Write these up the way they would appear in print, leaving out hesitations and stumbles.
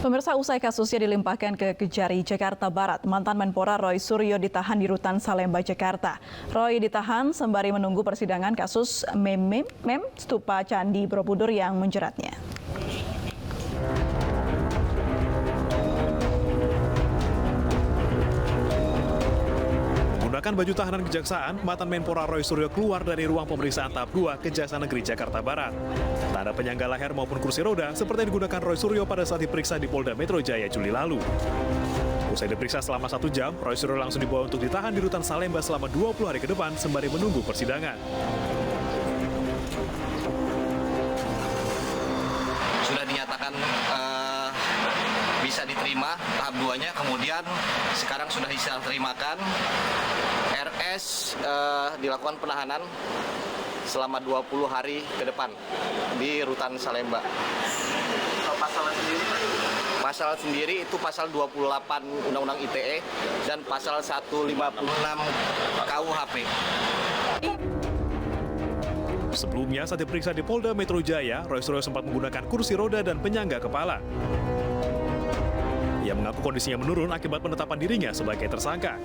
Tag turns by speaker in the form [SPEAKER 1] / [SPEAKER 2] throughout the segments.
[SPEAKER 1] Pemirsa, usai kasusnya dilimpahkan ke Kejari, Jakarta Barat, mantan Menpora Roy Suryo ditahan di Rutan Salemba, Jakarta. Roy ditahan sembari menunggu persidangan kasus mem stupa Candi Borobudur yang menjeratnya.
[SPEAKER 2] Menggunakan baju tahanan kejaksaan, mantan Menpora Roy Suryo keluar dari ruang pemeriksaan tahap 2 Kejaksaan Negeri Jakarta Barat. Tak ada penyangga leher maupun kursi roda seperti yang digunakan Roy Suryo pada saat diperiksa di Polda Metro Jaya Juli lalu. Usai diperiksa selama 1 jam, Roy Suryo langsung dibawa untuk ditahan di Rutan Salemba selama 20 hari ke depan sembari menunggu persidangan.
[SPEAKER 3] Sudah dinyatakan bisa diterima tahap 2-nya, kemudian sekarang sudah diserah terimakan. RS dilakukan penahanan selama 20 hari ke depan di Rutan Salemba. Pasal sendiri itu pasal 28 Undang-Undang ITE dan pasal 156 KUHP.
[SPEAKER 2] Sebelumnya, saat diperiksa di Polda Metro Jaya, Roy Suryo sempat menggunakan kursi roda dan penyangga kepala. Ia mengaku kondisinya menurun akibat penetapan dirinya sebagai tersangka.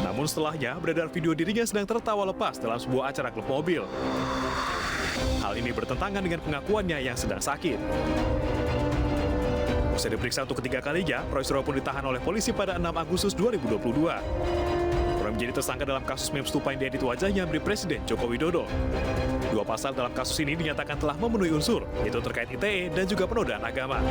[SPEAKER 2] Namun setelahnya, beredar video dirinya sedang tertawa lepas dalam sebuah acara klub mobil. Hal ini bertentangan dengan pengakuannya yang sedang sakit. Usai diperiksa untuk ketiga kalinya, Roy Suryo pun ditahan oleh polisi pada 6 Agustus 2022. Roy menjadi tersangka dalam kasus meme stupa yang diedit wajahnya mirip Presiden Joko Widodo. 2 pasal dalam kasus ini dinyatakan telah memenuhi unsur, yaitu terkait ITE dan juga penodaan agama.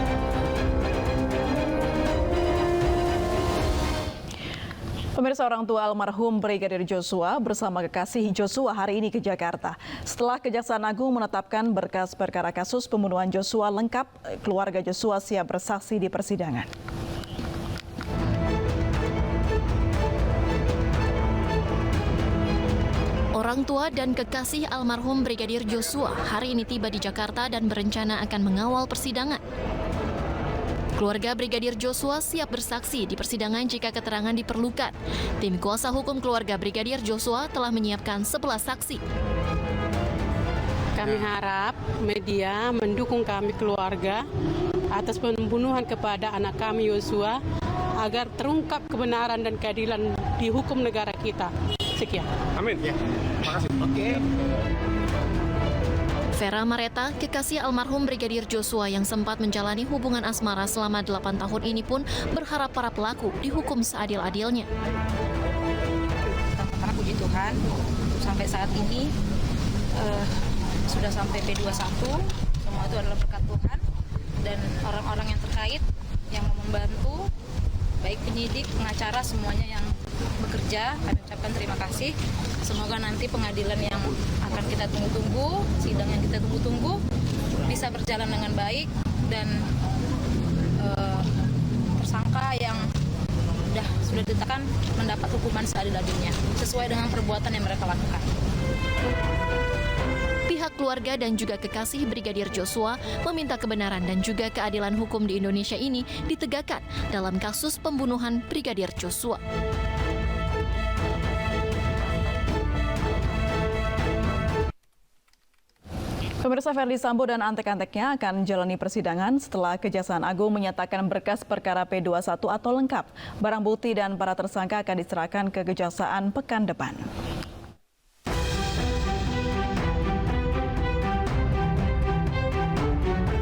[SPEAKER 1] Pemirsa, orang tua almarhum Brigadir Joshua bersama kekasih Joshua hari ini ke Jakarta. Setelah Kejaksaan Agung menetapkan berkas perkara kasus pembunuhan Joshua lengkap, keluarga Joshua siap bersaksi di persidangan.
[SPEAKER 4] Orang tua dan kekasih almarhum Brigadir Joshua hari ini tiba di Jakarta dan berencana akan mengawal persidangan. Keluarga Brigadir Joshua siap bersaksi di persidangan jika keterangan diperlukan. Tim kuasa hukum keluarga Brigadir Joshua telah menyiapkan 11 saksi.
[SPEAKER 5] Kami harap media mendukung kami keluarga atas pembunuhan kepada anak kami Joshua agar terungkap kebenaran dan keadilan di hukum negara kita. Sekian. Amin. Ya. Makasih. Oke.
[SPEAKER 4] Vera Mareta, kekasih almarhum Brigadir Joshua yang sempat menjalani hubungan asmara selama 8 tahun ini pun berharap para pelaku dihukum seadil-adilnya.
[SPEAKER 6] Karena puji Tuhan, sampai saat ini sudah sampai P21, semua itu adalah berkat Tuhan dan orang-orang yang terkait yang membantu, baik penyidik, pengacara, semuanya yang bekerja, kami ucapkan terima kasih. Semoga nanti pengadilan yang akan kita tunggu-tunggu, sidang yang kita tunggu-tunggu bisa berjalan dengan baik dan tersangka yang sudah ditetapkan mendapat hukuman seadil-adilnya sesuai dengan perbuatan yang mereka lakukan.
[SPEAKER 4] Pihak keluarga dan juga kekasih Brigadir Joshua meminta kebenaran dan juga keadilan hukum di Indonesia ini ditegakkan dalam kasus pembunuhan Brigadir Joshua.
[SPEAKER 1] Pemirsa, Verdi Sambo dan antek-anteknya akan menjalani persidangan setelah Kejaksaan Agung menyatakan berkas perkara P21 atau lengkap. Barang bukti dan para tersangka akan diserahkan ke Kejaksaan pekan depan.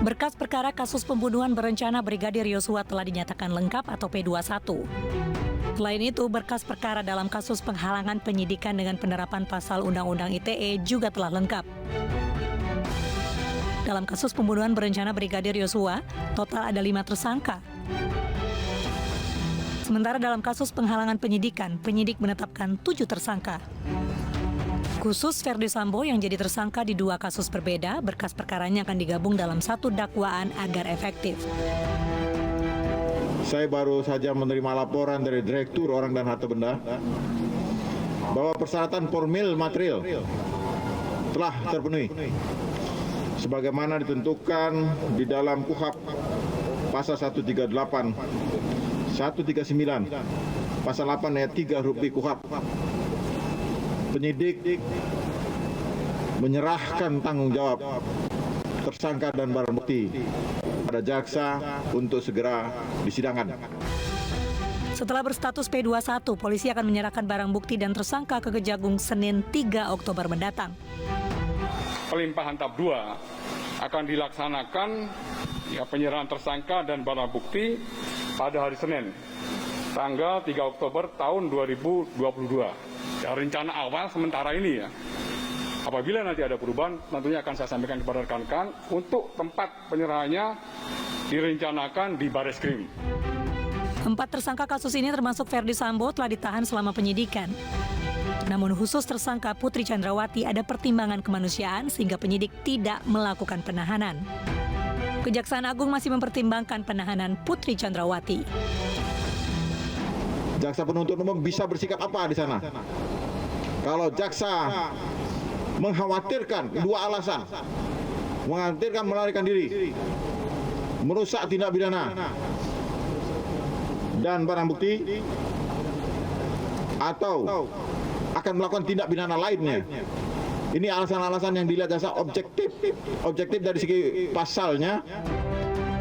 [SPEAKER 7] Berkas perkara kasus pembunuhan berencana Brigadir Joshua telah dinyatakan lengkap atau P21. Selain itu, berkas perkara dalam kasus penghalangan penyidikan dengan penerapan pasal Undang-Undang ITE juga telah lengkap. Dalam kasus pembunuhan berencana Brigadir Joshua, total ada 5 tersangka. Sementara dalam kasus penghalangan penyidikan, penyidik menetapkan 7 tersangka. Khusus Verdi Sambo yang jadi tersangka di 2 kasus berbeda, berkas perkaranya akan digabung dalam 1 dakwaan agar efektif.
[SPEAKER 8] Saya baru saja menerima laporan dari Direktur Orang dan Harta Benda bahwa persyaratan formil material telah terpenuhi sebagaimana ditentukan di dalam KUHP pasal 138, 139, pasal 8 ayat 3 huruf B KUHP. Penyidik menyerahkan tanggung jawab tersangka dan barang bukti pada jaksa untuk segera disidangkan.
[SPEAKER 7] Setelah berstatus P21, polisi akan menyerahkan barang bukti dan tersangka ke Kejagung Senin 3 Oktober mendatang.
[SPEAKER 9] Pelimpahan tahap 2 akan dilaksanakan penyerahan tersangka dan barang bukti pada hari Senin, tanggal 3 Oktober tahun 2022. Ya, rencana awal sementara ini ya. Apabila nanti ada perubahan, tentunya akan saya sampaikan kepada rekan-rekan untuk tempat penyerahannya direncanakan di Bareskrim.
[SPEAKER 7] 4 tersangka kasus ini termasuk Ferdi Sambo telah ditahan selama penyidikan. Namun khusus tersangka Putri Chandrawati ada pertimbangan kemanusiaan sehingga penyidik tidak melakukan penahanan. Kejaksaan Agung masih mempertimbangkan penahanan Putri Chandrawati.
[SPEAKER 8] Jaksa penuntut umum bisa bersikap apa di sana? Kalau jaksa mengkhawatirkan 2 alasan, mengkhawatirkan melarikan diri, merusak tindak pidana dan barang bukti, atau akan melakukan tindak pidana lainnya. Ini alasan-alasan yang dilihat jaksa objektif dari segi pasalnya.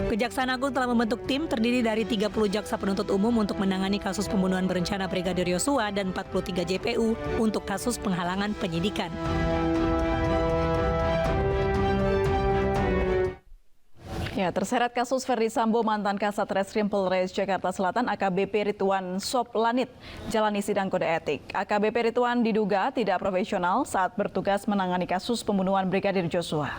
[SPEAKER 7] Kejaksaan Agung telah membentuk tim terdiri dari 30 jaksa penuntut umum untuk menangani kasus pembunuhan berencana Brigadir Yosua dan 43 JPU untuk kasus penghalangan penyidikan.
[SPEAKER 1] Ya, terseret kasus Ferdi Sambo, mantan Kasat Reskrim Polres Jakarta Selatan AKBP Ridwan Soplanit jalani sidang kode etik. AKBP Ridwan diduga tidak profesional saat bertugas menangani kasus pembunuhan Brigadir Joshua.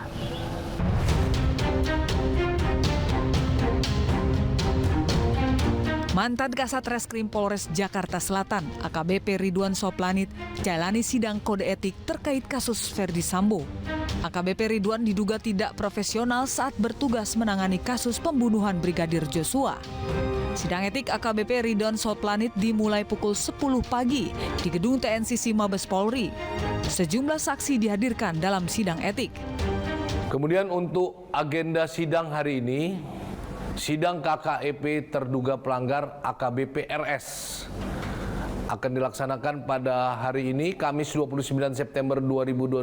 [SPEAKER 10] Mantan Kasat Reskrim Polres Jakarta Selatan AKBP Ridwan Soplanit jalani sidang kode etik terkait kasus Ferdi Sambo. AKBP Ridwan diduga tidak profesional saat bertugas menangani kasus pembunuhan Brigadir Joshua. Sidang etik AKBP Ridwan Soplanit dimulai pukul 10 pagi di gedung TNCC Mabes Polri. Sejumlah saksi dihadirkan dalam sidang etik.
[SPEAKER 11] Kemudian untuk agenda sidang hari ini, sidang KKEP terduga pelanggar AKBP RS akan dilaksanakan pada hari ini, Kamis 29 September 2022,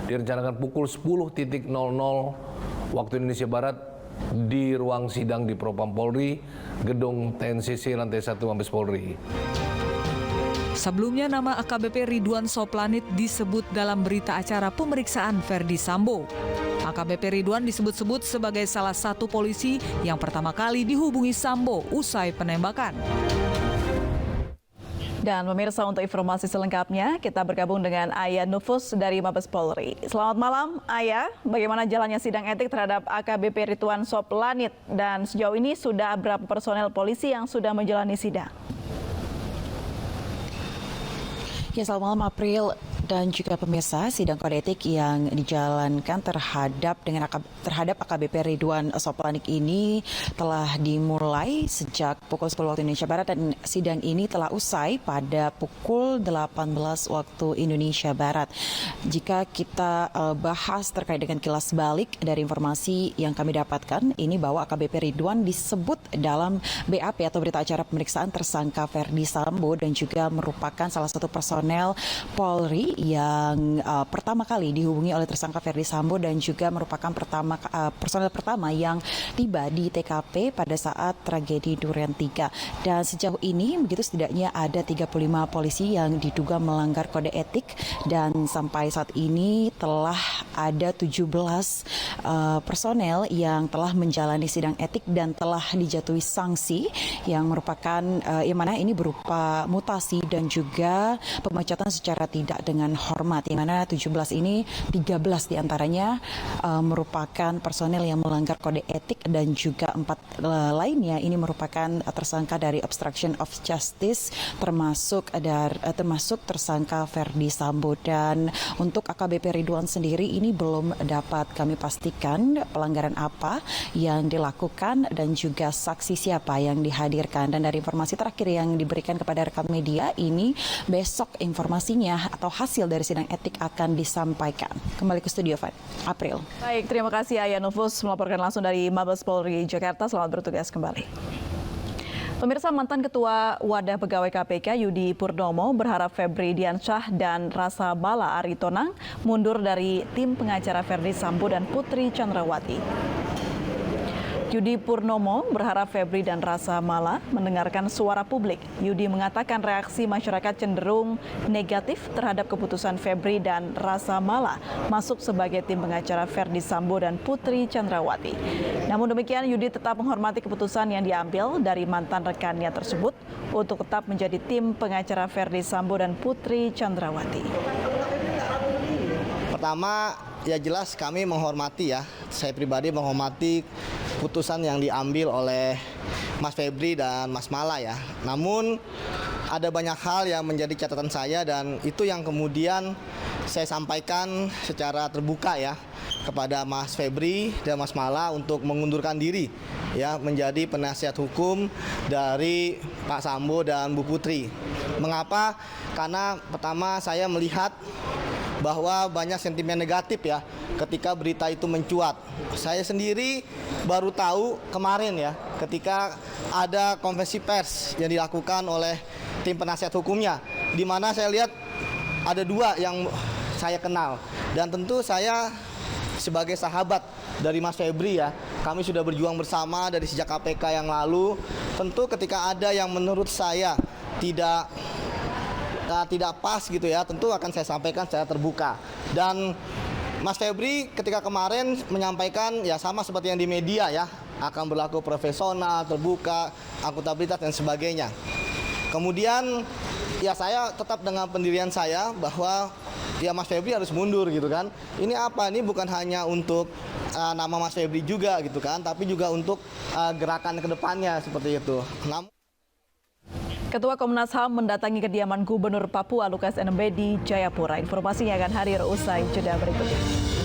[SPEAKER 11] direncanakan pukul 10.00 waktu Indonesia Barat di ruang sidang di Propam Polri, gedung TNCC lantai 1 Mabes Polri.
[SPEAKER 10] Sebelumnya nama AKBP Ridwan Soplanit disebut dalam berita acara pemeriksaan Ferdi Sambo. AKBP Ridwan disebut-sebut sebagai salah satu polisi yang pertama kali dihubungi Sambo usai penembakan.
[SPEAKER 1] Dan pemirsa, untuk informasi selengkapnya kita bergabung dengan Ayah Nufus dari Mabes Polri. Selamat malam Ayah, bagaimana jalannya sidang etik terhadap AKBP Ridwan Soplanit dan sejauh ini sudah berapa personel polisi yang sudah menjalani sidang?
[SPEAKER 12] Ya, selamat malam April dan juga pemirsa. Sidang kode etik yang dijalankan terhadap AKBP Ridwan Soplanit ini telah dimulai sejak pukul 10 waktu Indonesia Barat dan sidang ini telah usai pada pukul 18 waktu Indonesia Barat. Jika kita bahas terkait dengan kilas balik dari informasi yang kami dapatkan, ini bahwa AKBP Ridwan disebut dalam BAP atau berita acara pemeriksaan tersangka Ferdi Sambo dan juga merupakan salah satu personel Polri yang pertama kali dihubungi oleh tersangka Ferdi Sambo dan juga merupakan personel pertama yang tiba di TKP pada saat tragedi Duren 3. Dan sejauh ini begitu setidaknya ada 35 polisi yang diduga melanggar kode etik dan sampai saat ini telah ada 17 personel yang telah menjalani sidang etik dan telah dijatuhi sanksi yang merupakan yang mana ini berupa mutasi dan juga pemecatan secara tidak dengan hormat, yang mana 17 ini 13 diantaranya merupakan personel yang melanggar kode etik dan juga 4 lainnya ini merupakan tersangka dari obstruction of justice termasuk tersangka Ferdi Sambo. Dan untuk AKBP Ridwan sendiri ini belum dapat kami pastikan pelanggaran apa yang dilakukan dan juga saksi siapa yang dihadirkan. Dan dari informasi terakhir yang diberikan kepada rekan media ini besok informasinya atau hasil dari sidang etik akan disampaikan. Kembali ke studio, Van. April.
[SPEAKER 1] Baik, terima kasih Ayah Nufus melaporkan langsung dari Mabes Polri Jakarta. Selamat bertugas kembali. Pemirsa, mantan Ketua Wadah Pegawai KPK Yudi Purnomo berharap Febri Diansyah dan Rasa Mala Aritonang mundur dari tim pengacara Ferdi Sambo dan Putri Chandrawati. Yudi Purnomo berharap Febri dan Rasa Mala mendengarkan suara publik. Yudi mengatakan reaksi masyarakat cenderung negatif terhadap keputusan Febri dan Rasa Mala masuk sebagai tim pengacara Ferdi Sambo dan Putri Chandrawati. Namun demikian, Yudi tetap menghormati keputusan yang diambil dari mantan rekannya tersebut untuk tetap menjadi tim pengacara Ferdi Sambo dan Putri Chandrawati.
[SPEAKER 3] Pertama, ya jelas kami menghormati ya. Saya pribadi menghormati putusan yang diambil oleh Mas Febri dan Mas Mala ya. Namun ada banyak hal yang menjadi catatan saya dan itu yang kemudian saya sampaikan secara terbuka ya kepada Mas Febri dan Mas Mala untuk mengundurkan diri ya menjadi penasihat hukum dari Pak Sambo dan Bu Putri. Mengapa? Karena pertama saya melihat bahwa banyak sentimen negatif ya ketika berita itu mencuat. Saya sendiri baru tahu kemarin ya ketika ada konferensi pers yang dilakukan oleh tim penasihat hukumnya, di mana saya lihat ada dua yang saya kenal dan tentu saya sebagai sahabat dari Mas Febri ya, kami sudah berjuang bersama dari sejak KPK yang lalu. Tentu ketika ada yang menurut saya tidak pas gitu ya, tentu akan saya sampaikan secara terbuka. Dan Mas Febri ketika kemarin menyampaikan ya sama seperti yang di media ya, akan berlaku profesional, terbuka, akuntabilitas dan sebagainya. Kemudian ya saya tetap dengan pendirian saya bahwa ya Mas Febri harus mundur gitu kan. Ini apa? Ini bukan hanya untuk nama Mas Febri juga gitu kan, tapi juga untuk gerakan ke depannya seperti itu.
[SPEAKER 1] Ketua Komnas HAM mendatangi kediaman Gubernur Papua Lukas NMB di Jayapura. Informasinya akan hadir usai jeda berikut ini.